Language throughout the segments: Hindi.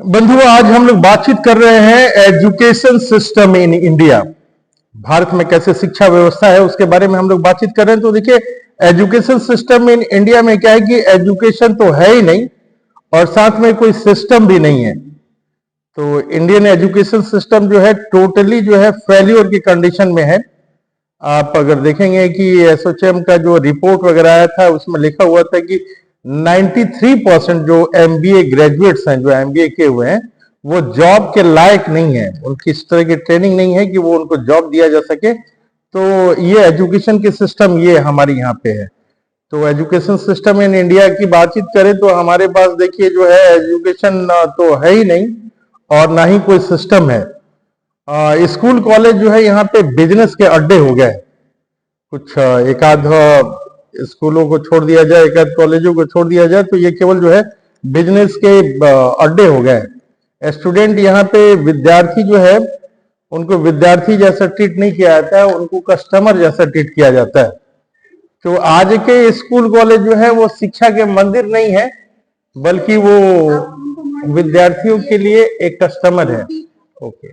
बंधुओं, आज हम लोग बातचीत कर रहे हैं education system in India. Bharat में कैसे शिक्षा व्यवस्था है उसके बारे में हम लोग बातचीत कर रहे हैं। तो देखिए, एजुकेशन सिस्टम इन इंडिया में क्या है कि एजुकेशन तो है ही नहीं और साथ में कोई सिस्टम भी नहीं है। तो इंडियन एजुकेशन सिस्टम जो है टोटली जो है फेल्योर की कंडीशन में है। आप अगर देखेंगे कि एसोचैम का जो रिपोर्ट वगैरह आया था उसमें लिखा हुआ था कि 93% जो एमबीए ग्रेजुएट्स हैं, जो एमबीए किए हुए हैं, वो जॉब के लायक नहीं है। उनकी इस तरह की ट्रेनिंग नहीं है कि वो उनको जॉब दिया जा सके। तो ये एजुकेशन की सिस्टम ये हमारे यहाँ पे है। तो एजुकेशन सिस्टम इन इंडिया की बातचीत करें तो हमारे पास देखिए जो है एजुकेशन तो है ही नहीं और ना ही कोई सिस्टम है। स्कूल कॉलेज जो है यहाँ पे बिजनेस के अड्डे हो गए। कुछ एक आध स्कूलों को छोड़ दिया जाए, एक आध कॉलेजों को छोड़ दिया जाए तो ये केवल जो है बिजनेस के अड्डे हो गए। स्टूडेंट यहाँ पे विद्यार्थी जो है उनको विद्यार्थी जैसा ट्रीट नहीं किया जाता है, उनको कस्टमर जैसा ट्रीट किया जाता है। तो आज के स्कूल कॉलेज जो है वो शिक्षा के मंदिर नहीं है, बल्कि वो विद्यार्थियों के लिए एक कस्टमर है। ओके,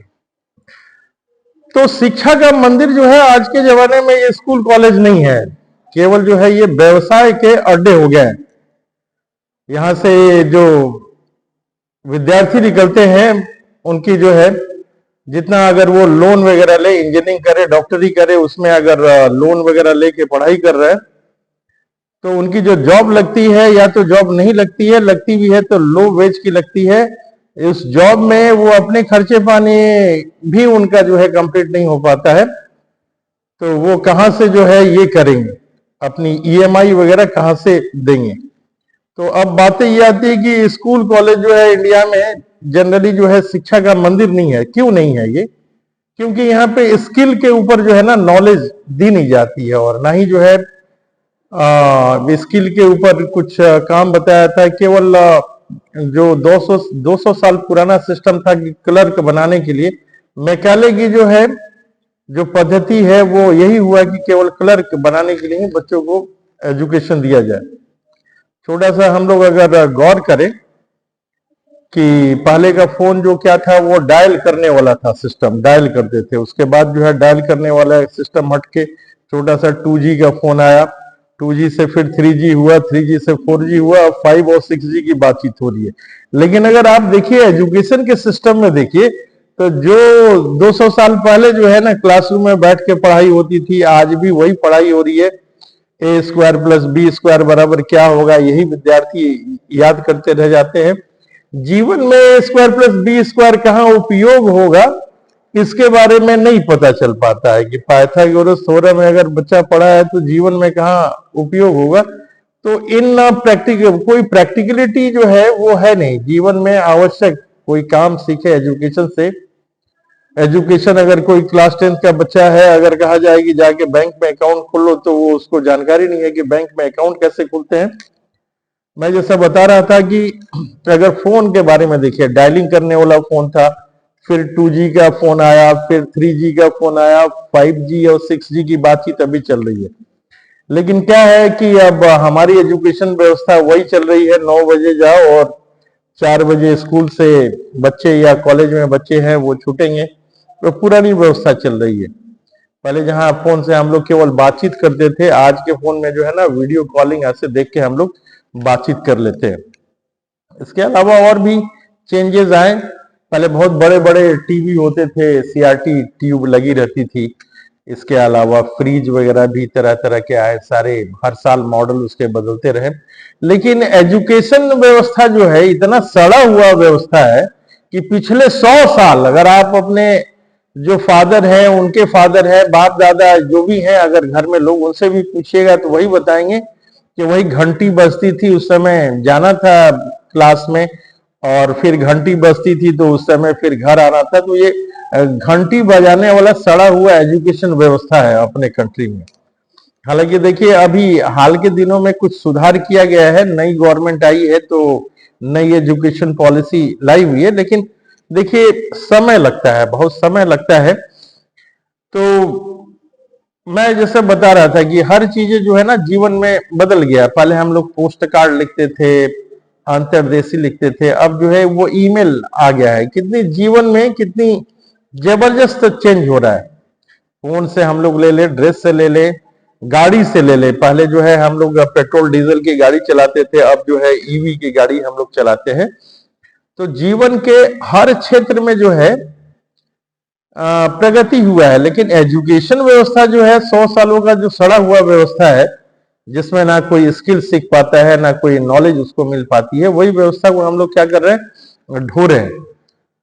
तो शिक्षा का मंदिर जो है आज के जमाने में ये स्कूल कॉलेज नहीं है, केवल जो है ये व्यवसाय के अड्डे हो गए। यहां से जो विद्यार्थी निकलते हैं उनकी जो है जितना अगर वो लोन वगैरह ले, इंजीनियरिंग करे, डॉक्टरी करे, उसमें अगर लोन वगैरह लेके पढ़ाई कर रहे हैं तो उनकी जो जॉब लगती है या तो जॉब नहीं लगती है, लगती भी है तो लो वेज की लगती है। इस जॉब में वो अपने खर्चे पानी भी उनका जो है कंप्लीट नहीं हो पाता है। तो वो कहां से जो है ये करेंगे, अपनी ईएमआई वगैरह कहां से देंगे। तो अब बातें ये आती है कि स्कूल कॉलेज जो है इंडिया में जनरली जो है शिक्षा का मंदिर नहीं है। क्यों नहीं है ये? क्योंकि यहाँ पे स्किल के ऊपर जो है ना नॉलेज दी नहीं जाती है और ना ही जो है स्किल के ऊपर कुछ काम बताया था। केवल जो 200 साल पुराना सिस्टम था कि क्लर्क बनाने के लिए मैकाले की जो है जो पद्धति है वो यही हुआ कि केवल क्लर्क बनाने के लिए ही बच्चों को एजुकेशन दिया जाए। छोटा सा हम लोग अगर गौर करें कि पहले का फोन जो क्या था वो डायल करने वाला था, सिस्टम डायल करते थे। उसके बाद जो है डायल करने वाला सिस्टम हट के छोटा सा 2G का फोन आया, 2G से फिर 3G हुआ, 3G से 4G हुआ, अब 5 और 6G की बातचीत हो रही है। लेकिन अगर आप देखिए एजुकेशन के सिस्टम में देखिए तो जो 200 साल पहले जो है ना क्लासरूम में बैठ के पढ़ाई होती थी, आज भी वही पढ़ाई हो रही है। A² + B² बराबर क्या होगा, यही विद्यार्थी याद करते रह जाते हैं। जीवन में A² + B² कहाँ उपयोग होगा इसके बारे में नहीं पता चल पाता है कि पाइथागोरस थ्योरम में अगर बच्चा पढ़ा है तो जीवन में कहाँ उपयोग होगा। तो इन कोई प्रैक्टिकलिटी जो है वो है नहीं। जीवन में आवश्यक कोई काम सीखे एजुकेशन से। एजुकेशन अगर कोई क्लास 10th का बच्चा है, अगर कहा जाए कि जाके बैंक में अकाउंट खोल लो तो वो उसको जानकारी नहीं है कि बैंक में अकाउंट कैसे खुलते हैं। मैं जैसा बता रहा था कि अगर फोन के बारे में देखिए, डायलिंग करने वाला फोन था, फिर 2G का फोन आया, फिर 3G का फोन आया, 5G और 6G की बातचीत अभी चल रही है। लेकिन क्या है कि अब हमारी एजुकेशन व्यवस्था वही चल रही है, 9 बजे जाओ और 4 बजे स्कूल से बच्चे या कॉलेज में बच्चे हैं वो छूटेंगे। तो पुरानी व्यवस्था चल रही है। पहले जहां फोन से हम लोग केवल बातचीत करते थे, आज के फोन में जो है ना वीडियो कॉलिंग ऐसे देख के हम लोग बातचीत कर लेते हैं। इसके अलावा और भी चेंजेस आए। पहले बहुत बड़े बड़े टीवी होते थे, सीआरटी ट्यूब लगी रहती थी। इसके अलावा फ्रिज वगैरह भी तरह तरह के आए, सारे हर साल मॉडल उसके बदलते रहे। लेकिन एजुकेशन व्यवस्था जो है इतना सड़ा हुआ व्यवस्था है कि पिछले 100 साल अगर आप अपने जो फादर है, उनके फादर है, बाप दादा जो भी हैं, अगर घर में लोग उनसे भी पूछिएगा तो वही बताएंगे कि वही घंटी बजती थी उस समय जाना था क्लास में, और फिर घंटी बजती थी तो उस समय फिर घर आना था। तो ये घंटी बजाने वाला सड़ा हुआ एजुकेशन व्यवस्था है अपने कंट्री में। हालांकि देखिए अभी हाल के दिनों में कुछ सुधार किया गया है, नई गवर्नमेंट आई है तो नई एजुकेशन पॉलिसी लाई हुई है, लेकिन देखिए समय लगता है, बहुत समय लगता है। तो मैं जैसे बता रहा था कि हर चीजें जो है ना जीवन में बदल गया। पहले हम लोग पोस्ट कार्ड लिखते थे, अंतर्देशीय लिखते थे, अब जो है वो ईमेल आ गया है। कितनी जीवन में कितनी जबरदस्त चेंज हो रहा है। फोन से हम लोग ले ले, ड्रेस से ले ले, गाड़ी से ले ले। पहले जो है हम लोग पेट्रोल डीजल की गाड़ी चलाते थे, अब जो है ईवी की गाड़ी हम लोग चलाते हैं। तो जीवन के हर क्षेत्र में जो है प्रगति हुआ है। लेकिन एजुकेशन व्यवस्था जो है 100 सालों का जो सड़ा हुआ व्यवस्था है, जिसमें ना कोई स्किल सीख पाता है, ना कोई नॉलेज उसको मिल पाती है, वही व्यवस्था को हम लोग क्या कर रहे हैं, ढो रहे हैं।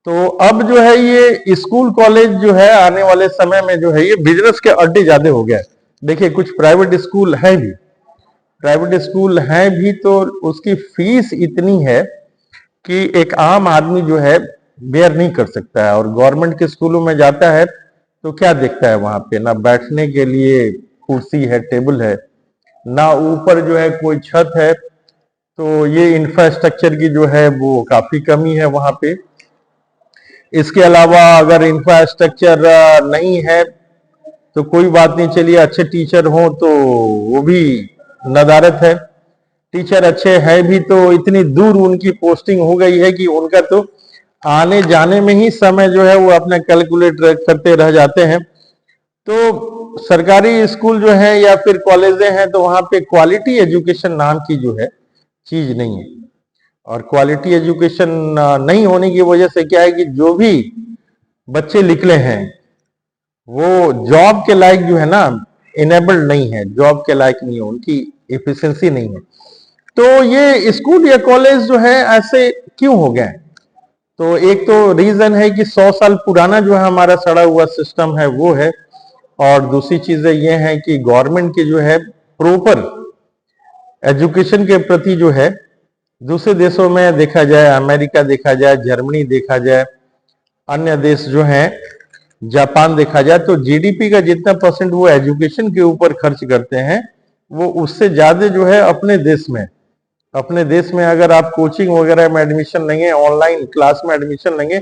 तो अब जो है ये स्कूल कॉलेज जो है आने वाले समय में जो है ये बिजनेस के अड्डे ज्यादा हो गया है। देखिए कुछ प्राइवेट स्कूल हैं भी, प्राइवेट स्कूल हैं भी, तो उसकी फीस इतनी है कि एक आम आदमी जो है बेयर नहीं कर सकता है। और गवर्नमेंट के स्कूलों में जाता है तो क्या देखता है, वहां पे ना बैठने के लिए कुर्सी है, टेबल है, ना ऊपर जो है कोई छत है। तो ये इंफ्रास्ट्रक्चर की जो है वो काफी कमी है वहां पे। इसके अलावा अगर इंफ्रास्ट्रक्चर नहीं है तो कोई बात नहीं, चलिए अच्छे टीचर हो तो वो भी नदारत है। टीचर अच्छे हैं भी तो इतनी दूर उनकी पोस्टिंग हो गई है कि उनका तो आने जाने में ही समय जो है वो अपना कैलकुलेट करते रह जाते हैं। तो सरकारी स्कूल जो है या फिर कॉलेजें हैं तो वहां पे क्वालिटी एजुकेशन नाम की जो है चीज नहीं है। और क्वालिटी एजुकेशन नहीं होने की वजह से क्या है कि जो भी बच्चे निकले हैं वो जॉब के लायक जो है ना इनेबल्ड नहीं है, जॉब के लायक नहीं है, उनकी एफिशिएंसी नहीं है। तो ये स्कूल या कॉलेज जो है ऐसे क्यों हो गए? तो एक तो रीजन है कि 100 साल पुराना जो है हमारा सड़ा हुआ सिस्टम है वो है। और दूसरी चीजें ये हैं कि गवर्नमेंट की जो है प्रॉपर एजुकेशन के प्रति जो है दूसरे देशों में देखा जाए, अमेरिका देखा जाए, जर्मनी देखा जाए, अन्य देश जो हैं, जापान देखा जाए, तो जीडीपी का जितना परसेंट वो एजुकेशन के ऊपर खर्च करते हैं वो उससे ज्यादा जो है अपने देश में अगर आप कोचिंग वगैरह में एडमिशन लेंगे, ऑनलाइन क्लास में एडमिशन लेंगे,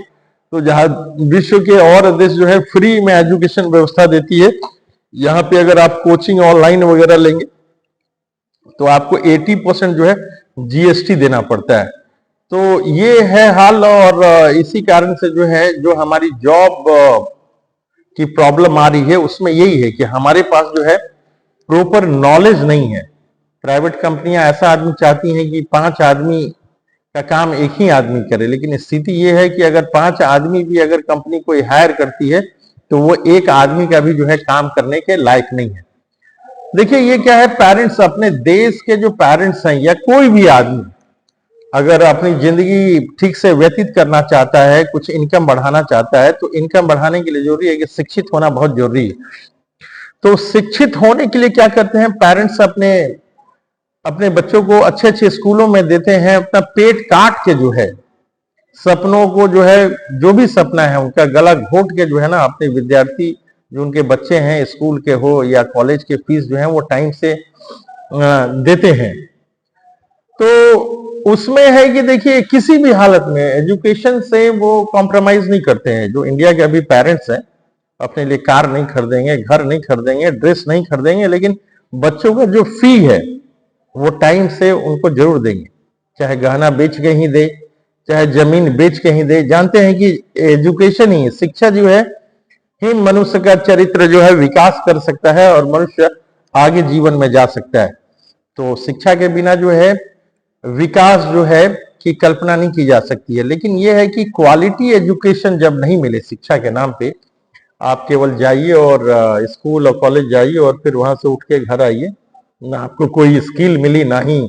तो जहां विश्व के और देश जो है फ्री में एजुकेशन व्यवस्था देती है, यहाँ पे अगर आप कोचिंग ऑनलाइन वगैरह लेंगे तो आपको 80% जो है जीएसटी देना पड़ता है। तो ये है हाल। और इसी कारण से जो है जो हमारी जॉब की प्रॉब्लम आ रही है उसमें यही है कि हमारे पास जो है प्रॉपर नॉलेज नहीं है। प्राइवेट कंपनियां ऐसा आदमी चाहती हैं कि 5 आदमी का काम एक ही आदमी करे, लेकिन स्थिति ये है कि अगर 5 आदमी भी अगर कंपनी कोई हायर करती है तो वो एक आदमी का भी जो है काम करने के लायक नहीं है। देखिए ये क्या है, पेरेंट्स, अपने देश के जो पेरेंट्स हैं या कोई भी आदमी अगर अपनी जिंदगी ठीक से व्यतीत करना चाहता है, कुछ इनकम बढ़ाना चाहता है, तो इनकम बढ़ाने के लिए जरूरी है कि शिक्षित होना बहुत जरूरी है। तो शिक्षित होने के लिए क्या करते हैं पेरेंट्स, अपने अपने बच्चों को अच्छे अच्छे स्कूलों में देते हैं, अपना पेट काट के जो है सपनों को जो है, जो भी सपना है उनका गला घोट के जो है ना अपने विद्यार्थी जो उनके बच्चे हैं स्कूल के हो या कॉलेज के फीस जो है वो टाइम से देते हैं। तो उसमें है कि देखिए किसी भी हालत में एजुकेशन से वो कॉम्प्रोमाइज नहीं करते हैं। जो इंडिया के अभी पेरेंट्स हैं अपने लिए कार नहीं खरीदेंगे, घर नहीं खरीदेंगे, ड्रेस नहीं खरीदेंगे, लेकिन बच्चों का जो फी है वो टाइम से उनको जरूर देंगे, चाहे गहना बेच के ही दे, चाहे जमीन बेच के ही दे। जानते हैं कि एजुकेशन ही, शिक्षा जो है ही मनुष्य का चरित्र जो है विकास कर सकता है और मनुष्य आगे जीवन में जा सकता है। तो शिक्षा के बिना जो है विकास जो है की कल्पना नहीं की जा सकती है। लेकिन यह है कि क्वालिटी एजुकेशन जब नहीं मिले शिक्षा के नाम पे, आप केवल जाइए और स्कूल और कॉलेज जाइए और फिर वहां से उठ के घर आइए, ना आपको कोई स्किल मिली ना ही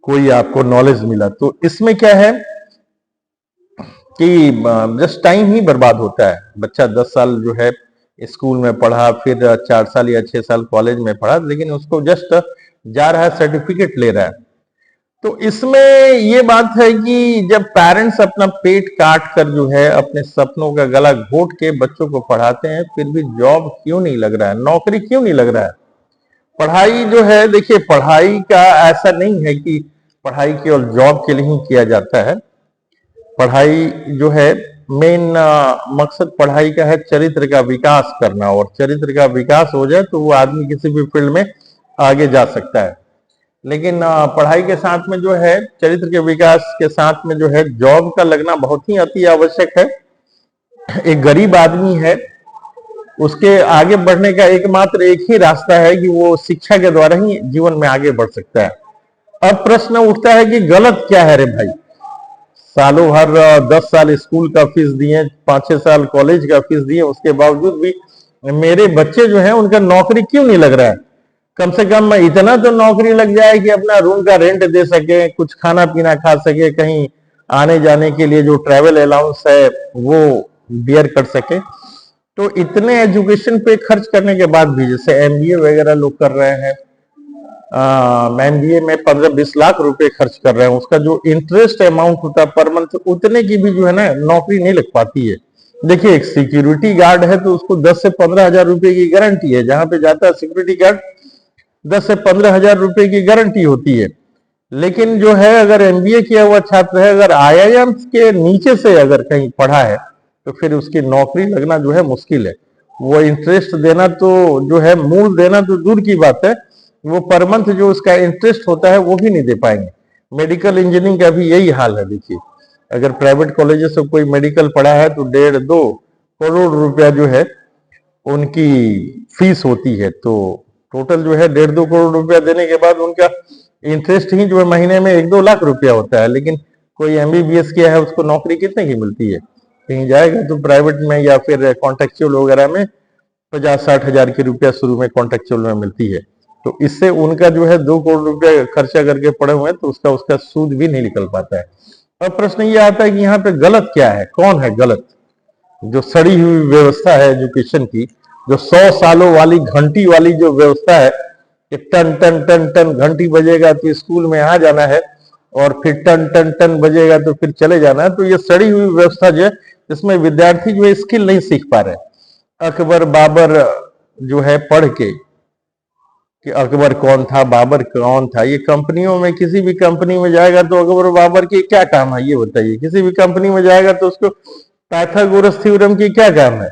कोई आपको नॉलेज मिला, तो इसमें क्या है कि जस्ट टाइम ही बर्बाद होता है। बच्चा 10 साल जो है स्कूल में पढ़ा, फिर 4 साल या 6 साल कॉलेज में पढ़ा, लेकिन उसको जस्ट जा रहा है, सर्टिफिकेट ले रहा है। तो इसमें ये बात है कि जब पेरेंट्स अपना पेट काट कर जो है अपने सपनों का गला घोट के बच्चों को पढ़ाते हैं, फिर भी जॉब क्यों नहीं लग रहा है, नौकरी क्यों नहीं लग रहा है। पढ़ाई जो है, देखिए पढ़ाई का ऐसा नहीं है कि पढ़ाई केवल जॉब के लिए ही किया जाता है। पढ़ाई जो है मेन मकसद पढ़ाई का है चरित्र का विकास करना, और चरित्र का विकास हो जाए तो वो आदमी किसी भी फील्ड में आगे जा सकता है। लेकिन पढ़ाई के साथ में जो है चरित्र के विकास के साथ में जो है जॉब का लगना बहुत ही अति आवश्यक है। एक गरीब आदमी है, उसके आगे बढ़ने का एकमात्र एक ही रास्ता है कि वो शिक्षा के द्वारा ही जीवन में आगे बढ़ सकता है। अब प्रश्न उठता है कि गलत क्या है रे भाई? सालों भर 10 साल स्कूल का फीस दिए, 5-6 साल कॉलेज का फीस दिए, उसके बावजूद भी मेरे बच्चे जो हैं उनका नौकरी क्यों नहीं लग रहा है? कम से कम इतना तो नौकरी लग जाए कि अपना रूम का रेंट दे सके, कुछ खाना पीना खा सके, कहीं आने जाने के लिए जो ट्रैवल अलाउंस है वो बियर कर सके। तो इतने एजुकेशन पे खर्च करने के बाद भी, जैसे एमबीए वगैरह लोग कर रहे हैं, एमबीए में 15-20 लाख रुपए खर्च कर रहे हैं, उसका जो इंटरेस्ट अमाउंट होता है पर मंथ, उतने की भी जो है ना नौकरी नहीं लग पाती है। देखिए, एक सिक्योरिटी गार्ड है तो उसको 10 से 15 हजार रुपए की गारंटी है, जहां पे जाता है सिक्योरिटी गार्ड 10 से 15 हजार रुपए की गारंटी होती है। लेकिन जो है अगर एमबीए किया हुआ छात्र है, अगर आईआईएम के नीचे से अगर कहीं पढ़ा है तो फिर उसकी नौकरी लगना जो है मुश्किल है। वो इंटरेस्ट देना तो जो है, मूल देना तो दूर की बात है, वो पर मंथ जो उसका इंटरेस्ट होता है वो भी नहीं दे पाएंगे। मेडिकल इंजीनियरिंग का भी यही हाल है। देखिए, अगर प्राइवेट कॉलेज से कोई मेडिकल पढ़ा है तो 1.5-2 करोड़ रुपया जो है उनकी फीस होती है। तो टोटल जो है 1.5-2 करोड़ रुपया देने के बाद उनका इंटरेस्ट ही जो है महीने में 1-2 लाख रुपया होता है। लेकिन कोई एमबीबीएस किया है उसको नौकरी कितने की मिलती है? कहीं जाएगा तो प्राइवेट में या फिर कॉन्ट्रेक्चुअल वगैरह में 50-60 हजार की रुपया शुरू में कॉन्ट्रेक्चुअल में मिलती है। तो इससे उनका जो है 2 करोड़ रुपया खर्चा करके पड़े हुए हैं, तो उसका उसका सूद भी नहीं निकल पाता है। अब प्रश्न ये आता है कि यहाँ पे गलत क्या है, कौन है गलत? जो सड़ी हुई व्यवस्था है एजुकेशन की, जो 100 सालों वाली घंटी वाली जो व्यवस्था है कि टन टन टन टन घंटी बजेगा तो स्कूल में आ जाना है, और फिर टन टन टन बजेगा तो फिर चले जाना है। तो ये सड़ी हुई व्यवस्था जो है, इसमें विद्यार्थी जो है स्किल नहीं सीख पा रहे। अकबर बाबर जो है पढ़ के कि अकबर कौन था, बाबर कौन था, ये कंपनियों में, किसी भी कंपनी में जाएगा तो अकबर बाबर की क्या काम है ये बताइए? किसी भी कंपनी में जाएगा तो उसको पाइथागोरस थ्योरम की क्या काम है?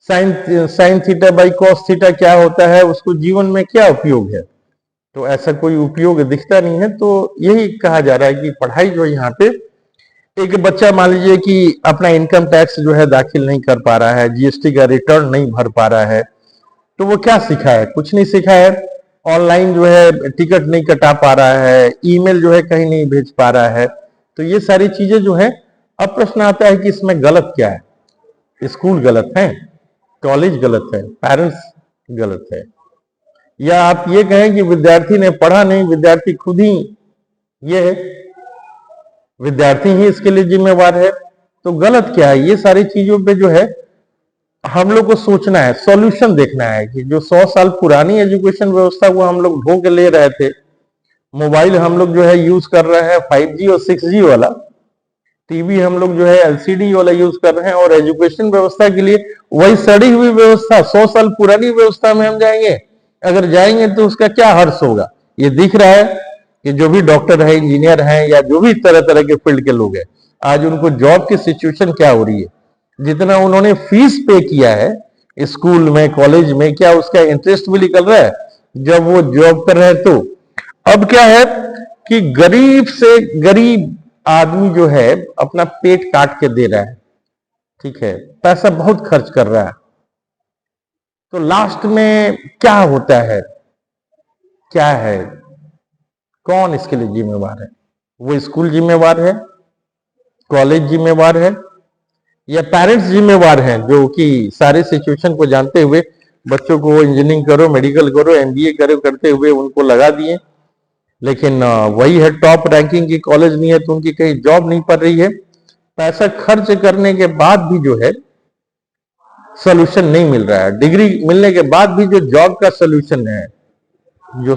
Sine sine theta by cos theta क्या होता है, उसको जीवन में क्या उपयोग है? तो ऐसा कोई उपयोग दिखता नहीं है। तो यही कहा जा रहा है कि पढ़ाई जो यहाँ पे, एक बच्चा मान लीजिए कि अपना इनकम टैक्स जो है दाखिल नहीं कर पा रहा है, जीएसटी का रिटर्न नहीं भर पा रहा है, तो वो क्या सीखा है? कुछ नहीं सीखा है। ऑनलाइन जो है टिकट नहीं कटा पा रहा है, ईमेल जो है कहीं नहीं भेज पा रहा है। तो ये सारी चीजें जो है, अब प्रश्न आता है कि इसमें गलत क्या है? स्कूल गलत है, कॉलेज गलत है, पेरेंट्स गलत है, या आप ये कहें कि विद्यार्थी ने पढ़ा नहीं, विद्यार्थी खुद ही ये है, विद्यार्थी ही इसके लिए जिम्मेवार है? तो गलत क्या है? ये सारी चीजों पे जो है हम लोग को सोचना है, सॉल्यूशन देखना है कि जो 100 साल पुरानी एजुकेशन व्यवस्था को हम लोग ढो के ले रहे थे, मोबाइल हम लोग जो है यूज कर रहे हैं 5G और 6G वाला, टीवी हम लोग जो है एलसीडी वाला यूज कर रहे हैं, और एजुकेशन व्यवस्था के लिए वही सड़ी हुई व्यवस्था 100 साल पुरानी व्यवस्था में हम जाएंगे? अगर जाएंगे तो उसका क्या हर्ष होगा? ये दिख रहा है कि जो भी डॉक्टर है, इंजीनियर हैं, या जो भी तरह तरह के फील्ड के लोग हैं, आज उनको जॉब की सिचुएशन क्या हो रही है? जितना उन्होंने फीस पे किया है स्कूल में, कॉलेज में, क्या उसका इंटरेस्ट भी निकल रहा है जब वो जॉब कर रहे हैं? तो अब क्या है कि गरीब से गरीब आदमी जो है अपना पेट काट के दे रहा है, ठीक है, पैसा बहुत खर्च कर रहा है, तो लास्ट में क्या होता है? क्या है? कौन इसके लिए जिम्मेवार है? वो स्कूल जिम्मेवार है, कॉलेज जिम्मेवार है, या पेरेंट्स जिम्मेवार हैं जो कि सारे सिचुएशन को जानते हुए बच्चों को इंजीनियरिंग करो, मेडिकल करो, एमबीए करो करते हुए उनको लगा दिए, लेकिन वही है टॉप रैंकिंग की कॉलेज नहीं है तो उनकी कहीं जॉब नहीं पड़ रही है। पैसा खर्च करने के बाद भी जो है सोल्यूशन नहीं मिल रहा है, डिग्री मिलने के बाद भी जो जॉब का सोल्यूशन है, जो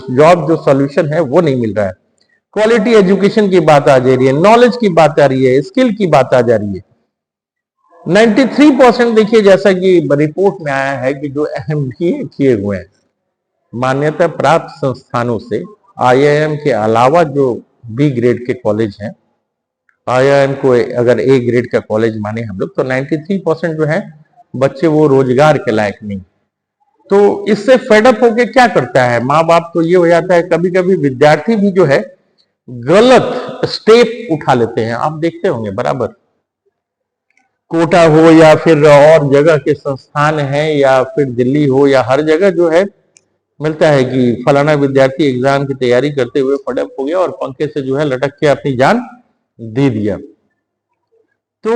सोल्यूशन है वो नहीं मिल रहा है। क्वालिटी एजुकेशन की बात आ जा रही है, नॉलेज की बात आ रही है, स्किल की बात आ जा रही है। 93% देखिए, जैसा कि रिपोर्ट में आया है कि जो एमबीए किए हुए हैं मान्यता प्राप्त संस्थानों से, आईआईएम के अलावा जो बी ग्रेड के कॉलेज हैं, आईआईएम को अगर ए ग्रेड का कॉलेज माने हम लोग, तो 93% जो है बच्चे वो रोजगार के लायक नहीं। तो इससे फेडअप होके क्या करता है माँ बाप, तो ये हो जाता है कभी कभी विद्यार्थी भी जो है गलत स्टेप उठा लेते हैं। आप देखते होंगे बराबर, कोटा हो या फिर और जगह के संस्थान हैं या फिर दिल्ली हो या हर जगह जो है मिलता है कि फलाना विद्यार्थी एग्जाम की तैयारी करते हुए फटअप हो गया और पंखे से जो है लटक के अपनी जान दे दिया। तो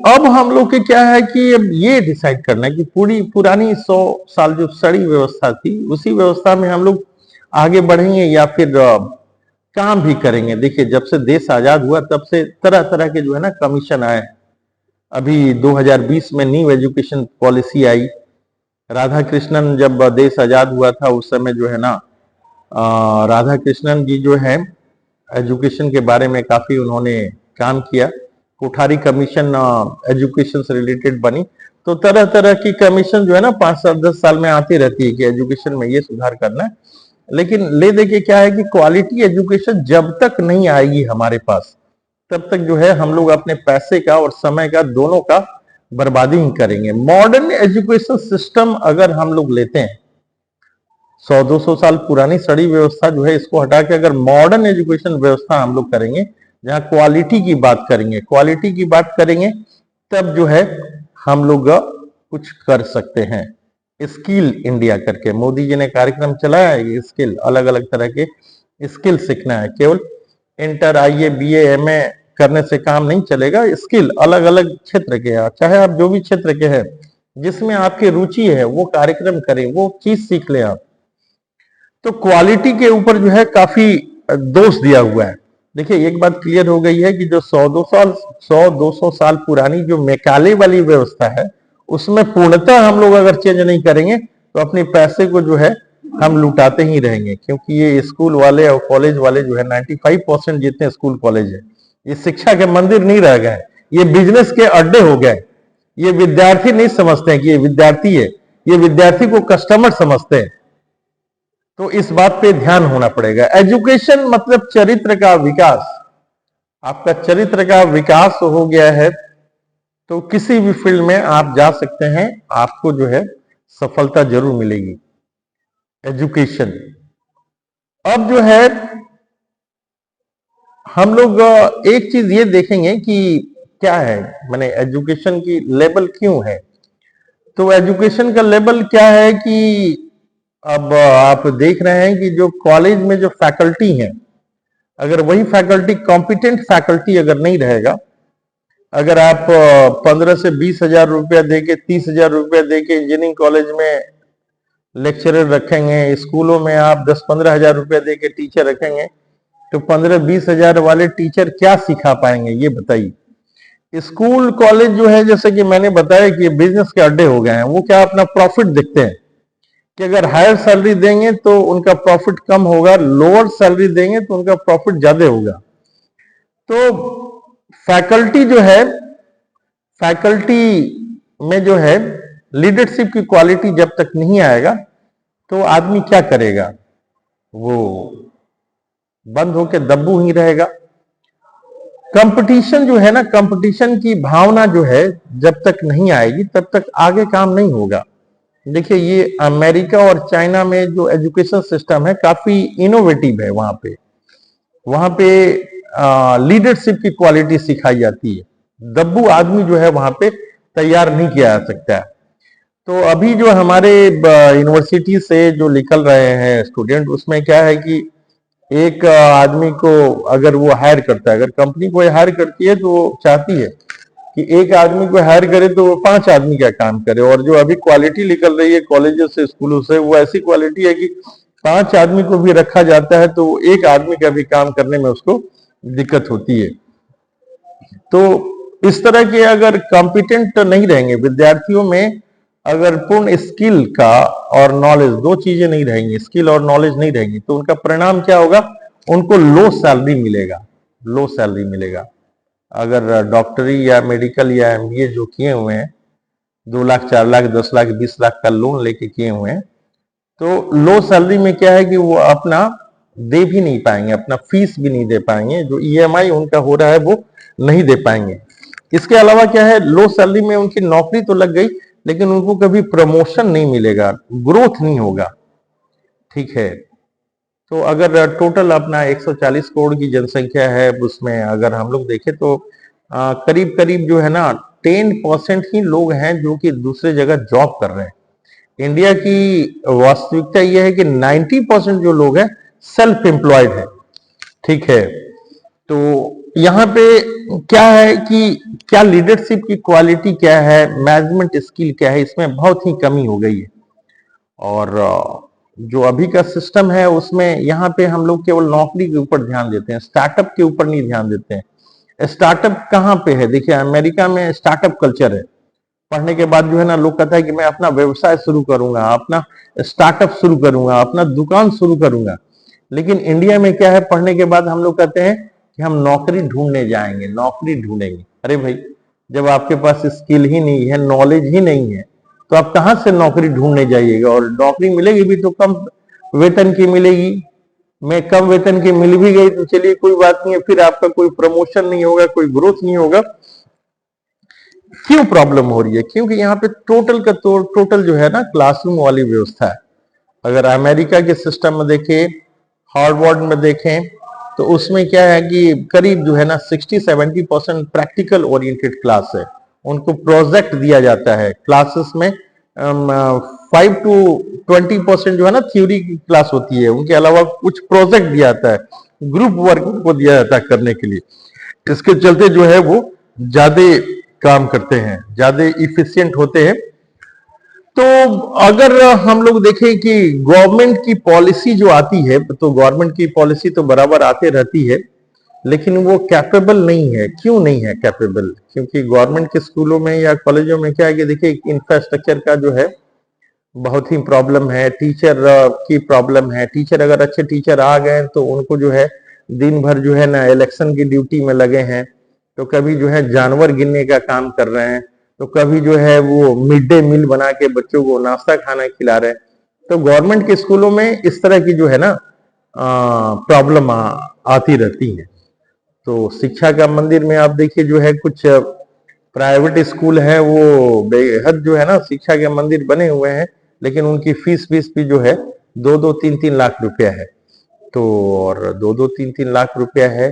अब हम लोग के क्या है कि अब ये डिसाइड करना है कि पूरी पुरानी 100 साल जो सड़ी व्यवस्था थी उसी व्यवस्था में हम लोग आगे बढ़ेंगे या फिर काम भी करेंगे। देखिए जब से देश आजाद हुआ तब से तरह तरह के जो है ना कमीशन आए। अभी 2020 में न्यू एजुकेशन पॉलिसी आई। राधा कृष्णन जब देश आजाद हुआ था उस समय जो है ना राधा कृष्णन जी जो है एजुकेशन के बारे में काफी उन्होंने काम किया। कोठारी कमीशन एजुकेशन से रिलेटेड बनी। तो तरह तरह की कमीशन जो है ना 5 साल 10 साल में आती रहती है कि एजुकेशन में ये सुधार करना है। लेकिन ले देखिए क्या है कि क्वालिटी एजुकेशन जब तक नहीं आएगी हमारे पास तब तक जो है हम लोग अपने पैसे का और समय का दोनों का बर्बादी ही करेंगे। मॉडर्न एजुकेशन सिस्टम अगर हम लोग लेते हैं 100-200 साल पुरानी सड़ी व्यवस्था जो है इसको हटा के अगर मॉडर्न एजुकेशन व्यवस्था हम लोग करेंगे जहां क्वालिटी की बात करेंगे तब जो है हम लोग कुछ कर सकते हैं। स्किल इंडिया करके मोदी जी ने कार्यक्रम चलाया है। स्किल अलग अलग तरह के स्किल सीखना है। केवल इंटर आईए बीए एमए करने से काम नहीं चलेगा। स्किल अलग अलग क्षेत्र के हैं, चाहे आप जो भी क्षेत्र के हैं जिसमें आपकी रुचि है वो कार्यक्रम करें, वो चीज सीख लें आप। तो क्वालिटी के ऊपर जो है काफी दोष दिया हुआ है। देखिए एक बात क्लियर हो गई है कि जो 100-200 साल पुरानी जो मैकाले वाली व्यवस्था है उसमें पूर्णतः हम लोग अगर चेंज नहीं करेंगे तो अपने पैसे को जो है हम लुटाते ही रहेंगे। क्योंकि ये स्कूल वाले और कॉलेज वाले जो है 95% जितने स्कूल कॉलेज है ये शिक्षा के मंदिर नहीं रह गए, ये बिजनेस के अड्डे हो गए। ये विद्यार्थी नहीं समझते हैं कि ये विद्यार्थी है, ये विद्यार्थी को कस्टमर समझते हैं। तो इस बात पे ध्यान होना पड़ेगा। एजुकेशन मतलब चरित्र का विकास। आपका चरित्र का विकास हो गया है तो किसी भी फील्ड में आप जा सकते हैं, आपको जो है सफलता जरूर मिलेगी। एजुकेशन अब जो है हम लोग एक चीज ये देखेंगे कि क्या है माने एजुकेशन की लेवल क्यों है। तो एजुकेशन का लेवल क्या है कि अब आप देख रहे हैं कि जो कॉलेज में जो फैकल्टी हैं अगर वही फैकल्टी कॉम्पिटेंट फैकल्टी अगर नहीं रहेगा, अगर आप 15 से 20 हजार रुपया दे के 30 हजार रुपया दे के इंजीनियरिंग कॉलेज में लेक्चरर रखेंगे, स्कूलों में आप 10-15 हजार रुपया दे के टीचर रखेंगे तो 15-20 हजार वाले टीचर क्या सिखा पाएंगे ये बताइए। स्कूल कॉलेज जो है जैसे कि मैंने बताया कि बिजनेस के अड्डे हो गए हैं। वो क्या अपना प्रॉफिट देखते हैं कि अगर हायर सैलरी देंगे तो उनका प्रॉफिट कम होगा, लोअर सैलरी देंगे तो उनका प्रॉफिट ज्यादा होगा। तो फैकल्टी जो है फैकल्टी में जो है लीडरशिप की क्वालिटी जब तक नहीं आएगा तो आदमी क्या करेगा, वो बंद होकर दब्बू ही रहेगा। कंपटीशन जो है ना, कंपटीशन की भावना जो है जब तक नहीं आएगी तब तक आगे काम नहीं होगा। देखिए ये अमेरिका और चाइना में जो एजुकेशन सिस्टम है काफी इनोवेटिव है। वहां पे लीडरशिप की क्वालिटी सिखाई जाती है। दब्बू आदमी जो है वहां पे तैयार नहीं किया जा सकता है। तो अभी जो हमारे यूनिवर्सिटी से जो निकल रहे हैं स्टूडेंट उसमें क्या है कि एक आदमी को अगर वो हायर करता है, अगर कंपनी को हायर करती है तो वो चाहती है कि एक आदमी को हायर करे तो वो 5 आदमी का काम करे। और जो अभी क्वालिटी निकल रही है कॉलेजेस से स्कूलों से वो ऐसी क्वालिटी है कि 5 आदमी को भी रखा जाता है तो एक आदमी का भी काम करने में उसको दिक्कत होती है। तो इस तरह के अगर कॉम्पिटेंट नहीं रहेंगे विद्यार्थियों में, अगर पूर्ण स्किल का और नॉलेज दो चीजें नहीं रहेंगी, स्किल और नॉलेज नहीं रहेंगी तो उनका परिणाम क्या होगा, उनको लो सैलरी मिलेगा। अगर डॉक्टरी या मेडिकल या एमबीए जो किए हुए हैं 2 लाख 4 लाख 10 लाख 20 लाख का लोन लेके किए हुए हैं तो लो सैलरी में क्या है कि वो अपना दे भी नहीं पाएंगे, अपना फीस भी नहीं दे पाएंगे, जो ईएमआई उनका हो रहा है वो नहीं दे पाएंगे। इसके अलावा क्या है, लो सैलरी में उनकी नौकरी तो लग गई लेकिन उनको कभी प्रमोशन नहीं मिलेगा, ग्रोथ नहीं होगा। ठीक है, तो अगर टोटल अपना 140 करोड़ की जनसंख्या है, उसमें अगर हम लोग देखें तो करीब करीब जो है ना 10% ही लोग हैं जो कि दूसरे जगह जॉब कर रहे हैं। इंडिया की वास्तविकता यह है कि 90% जो लोग हैं सेल्फ एम्प्लॉयड है। ठीक है, तो यहाँ पे क्या है कि क्या लीडरशिप की क्वालिटी क्या है, मैनेजमेंट स्किल क्या है, इसमें बहुत ही कमी हो गई है। और जो अभी का सिस्टम है उसमें यहाँ पे हम लोग केवल नौकरी के ऊपर ध्यान देते हैं, स्टार्टअप के ऊपर नहीं ध्यान देते हैं। स्टार्टअप कहाँ पे है? देखिए, अमेरिका में स्टार्टअप कल्चर है। पढ़ने के बाद जो है ना लोग कहता है कि मैं अपना व्यवसाय शुरू करूंगा, अपना स्टार्टअप शुरू करूंगा, अपना दुकान शुरू करूंगा। लेकिन इंडिया में क्या है, पढ़ने के बाद हम लोग कहते हैं कि हम नौकरी ढूंढने जाएंगे, नौकरी ढूंढेंगे। अरे भाई, जब आपके पास स्किल ही नहीं है, नॉलेज ही नहीं है, तो आप कहां से नौकरी ढूंढने जाइएगा? और नौकरी मिलेगी भी तो कम वेतन की मिलेगी। मैं कम वेतन की मिल भी गई तो चलिए कोई बात नहीं है, फिर आपका कोई प्रमोशन नहीं होगा, कोई ग्रोथ नहीं होगा। क्यों प्रॉब्लम हो रही है? क्योंकि यहाँ पे टोटल का टोटल जो है ना क्लासरूम वाली व्यवस्था है। अगर अमेरिका के सिस्टम में देखें, हार्वर्ड में देखें, तो उसमें क्या है कि करीब जो है ना 60-70% प्रैक्टिकल ओरिएंटेड क्लास है। उनको प्रोजेक्ट दिया जाता है क्लासेस में। 5 to 20% जो है ना थ्योरी की क्लास होती है, उनके अलावा कुछ प्रोजेक्ट दिया जाता है, ग्रुप वर्क उनको दिया जाता है करने के लिए। इसके चलते जो है वो ज्यादा काम करते हैं, ज्यादा इफिशियंट होते हैं। तो अगर हम लोग देखें कि गवर्नमेंट की पॉलिसी जो आती है, तो गवर्नमेंट की पॉलिसी तो बराबर आते रहती है, लेकिन वो कैपेबल नहीं है। क्यों नहीं है कैपेबल? क्योंकि गवर्नमेंट के स्कूलों में या कॉलेजों में क्या है कि देखिए इंफ्रास्ट्रक्चर का जो है बहुत ही प्रॉब्लम है, टीचर की प्रॉब्लम है। टीचर अगर अच्छे टीचर आ गए तो उनको जो है दिन भर जो है ना इलेक्शन की ड्यूटी में लगे हैं, तो कभी जो है जानवर गिनने का काम कर रहे हैं, तो कभी जो है वो मिड डे मील बना के बच्चों को नाश्ता खाना खिला रहे हैं। तो गवर्नमेंट के स्कूलों में इस तरह की जो है ना प्रॉब्लम आती रहती है। तो शिक्षा का मंदिर में आप देखिए जो है कुछ प्राइवेट स्कूल है, वो बेहद जो है ना शिक्षा के मंदिर बने हुए हैं, लेकिन उनकी फीस भी जो है 2-3 लाख रुपया है। तो और 2-3 लाख रुपया है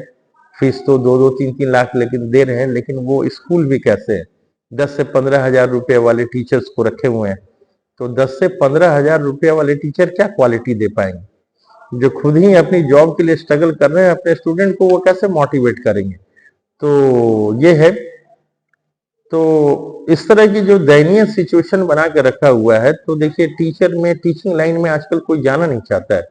फीस, तो 2-3 लाख लेकिन दे रहे हैं, लेकिन वो स्कूल भी कैसे है? 10 से 15 हजार रुपये वाले टीचर्स को रखे हुए हैं। तो 10 से 15 हजार रुपये वाले टीचर क्या क्वालिटी दे पाएंगे? जो खुद ही अपनी जॉब के लिए स्ट्रगल कर रहे हैं, अपने स्टूडेंट को वो कैसे मोटिवेट करेंगे? तो ये है। तो इस तरह की जो दयनीय सिचुएशन बना के रखा हुआ है, तो देखिए टीचर में, टीचिंग लाइन में आजकल कोई जाना नहीं चाहता है।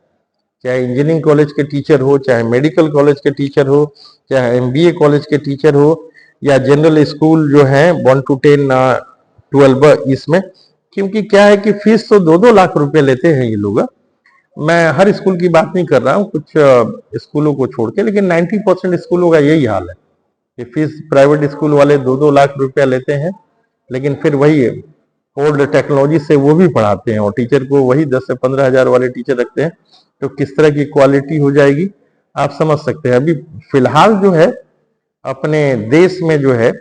चाहे इंजीनियरिंग कॉलेज के टीचर हो, चाहे मेडिकल कॉलेज के टीचर हो, चाहे एमबीए कॉलेज के टीचर हो, या जनरल स्कूल जो है 1 to 10 12 इसमें। क्योंकि क्या है कि फीस तो 2-2 लाख रुपए लेते हैं ये लोग। मैं हर स्कूल की बात नहीं कर रहा हूँ, कुछ स्कूलों को छोड़ के, लेकिन 90% स्कूलों का यही हाल है कि फीस प्राइवेट स्कूल वाले 2-2 लाख रुपया लेते हैं, लेकिन फिर वही ओल्ड टेक्नोलॉजी से वो भी पढ़ाते हैं, और टीचर को वही 10 से 15 हजार वाले टीचर रखते हैं। तो किस तरह की क्वालिटी हो जाएगी आप समझ सकते हैं। अभी फिलहाल जो है अपने देश में जो है,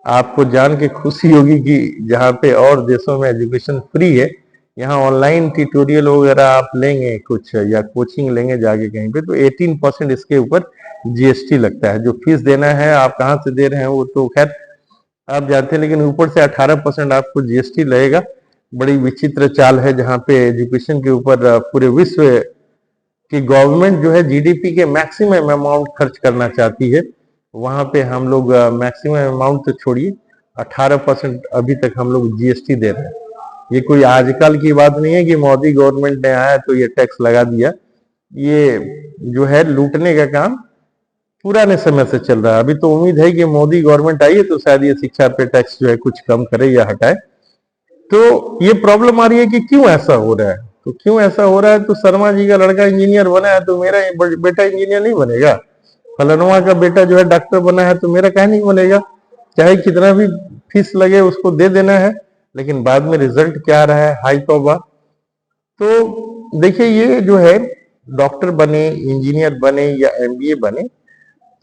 आपको जान के खुशी होगी कि जहाँ पे और देशों में एजुकेशन फ्री है, यहाँ ऑनलाइन ट्यूटोरियल वगैरह आप लेंगे कुछ, या कोचिंग लेंगे जाके कहीं पे, तो 18% इसके ऊपर जीएसटी लगता है। जो फीस देना है आप कहाँ से दे रहे हैं वो तो खैर आप जानते हैं, लेकिन ऊपर से 18% आपको जीएसटी लगेगा। बड़ी विचित्र चाल है, जहाँ पे एजुकेशन के ऊपर पूरे विश्व की गवर्नमेंट जो है जीडीपी के मैक्सिमम अमाउंट खर्च करना चाहती है, वहां पे हम लोग मैक्सिमम अमाउंट तो छोड़िए, 18% अभी तक हम लोग जीएसटी दे रहे हैं। ये कोई आजकल की बात नहीं है कि मोदी गवर्नमेंट ने आया तो ये टैक्स लगा दिया। ये जो है लूटने का काम पुराने समय से चल रहा है। अभी तो उम्मीद है कि मोदी गवर्नमेंट आई है तो शायद ये शिक्षा पे टैक्स जो है कुछ कम करे या हटाए। तो ये प्रॉब्लम आ रही है कि क्यों ऐसा हो रहा है? तो क्यों ऐसा हो रहा है? तो शर्मा जी का लड़का इंजीनियर बना है तो मेरा बेटा इंजीनियर नहीं बनेगा? फलनुआ का बेटा जो है डॉक्टर बना है तो मेरा कहीं नहीं बनेगा? चाहे कितना भी फीस लगे उसको दे देना है, लेकिन बाद में रिजल्ट क्या आ रहा है, हाई तौबा। तो देखिए ये जो है डॉक्टर बने, इंजीनियर बने या एमबीए बने,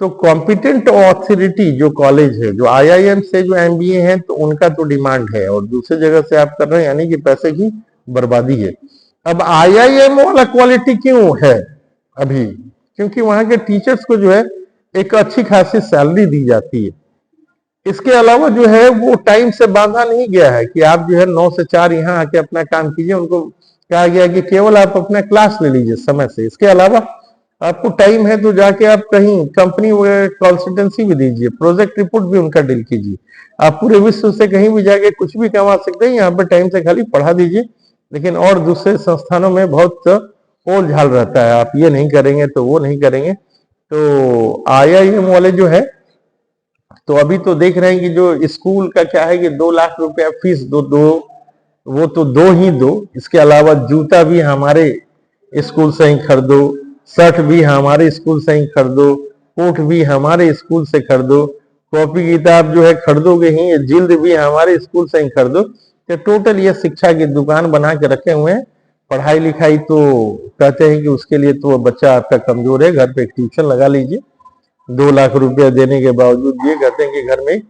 तो कॉम्पिटेंट ऑथोरिटी जो कॉलेज है, जो आईआईएम से जो एमबीए है, तो उनका तो डिमांड है, और दूसरी जगह से आप कर रहे हैं, यानी कि पैसे की बर्बादी है। अब आईआईएम वाला क्वालिटी क्यों है अभी? क्योंकि वहां के टीचर्स को जो है एक अच्छी खासी सैलरी दी जाती है। इसके अलावा जो है वो टाइम से बांधा नहीं गया है कि आप जो है 9 से 4 यहाँ आके अपना काम कीजिए। उनको कहा गया कि केवल आप अपना क्लास ले लीजिए समय से, इसके अलावा आपको टाइम है तो जाके आप कहीं कंपनी वगैरह कंसल्टेंसी भी दीजिए, प्रोजेक्ट रिपोर्ट भी उनका डील कीजिए। आप पूरे विश्व से कहीं भी जाके कुछ भी कमा सकते हैं, यहाँ पर टाइम से खाली पढ़ा दीजिए। लेकिन और दूसरे संस्थानों में बहुत ओल झाल रहता है, आप ये नहीं करेंगे तो वो नहीं करेंगे। तो आईआईएम वाले जो है, तो अभी तो देख रहे हैं कि जो स्कूल का क्या है कि 2 लाख रुपया फीस दो, वो तो दो ही दो। इसके अलावा जूता भी हमारे स्कूल से ही खरीदो, शर्ट भी हमारे स्कूल से ही खरीदो, कोट भी हमारे स्कूल से खरीदो, कॉपी किताब जो है खरीदोगे ही, जिल्द भी हमारे स्कूल से ही खरीदो। तो टोटल ये शिक्षा की दुकान बना के रखे हुए हैं। पढ़ाई लिखाई तो कहते हैं कि उसके लिए तो बच्चा आपका कमजोर है, घर पे ट्यूशन लगा लीजिए। 2 लाख रुपया देने के बावजूद ये कहते हैं कि घर में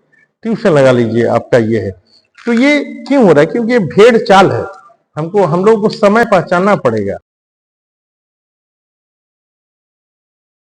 ट्यूशन लगा लीजिए, आपका ये है। तो ये क्यों हो रहा है? क्योंकि ये भेड़ चाल है। हम लोगों को समय पहचानना पड़ेगा।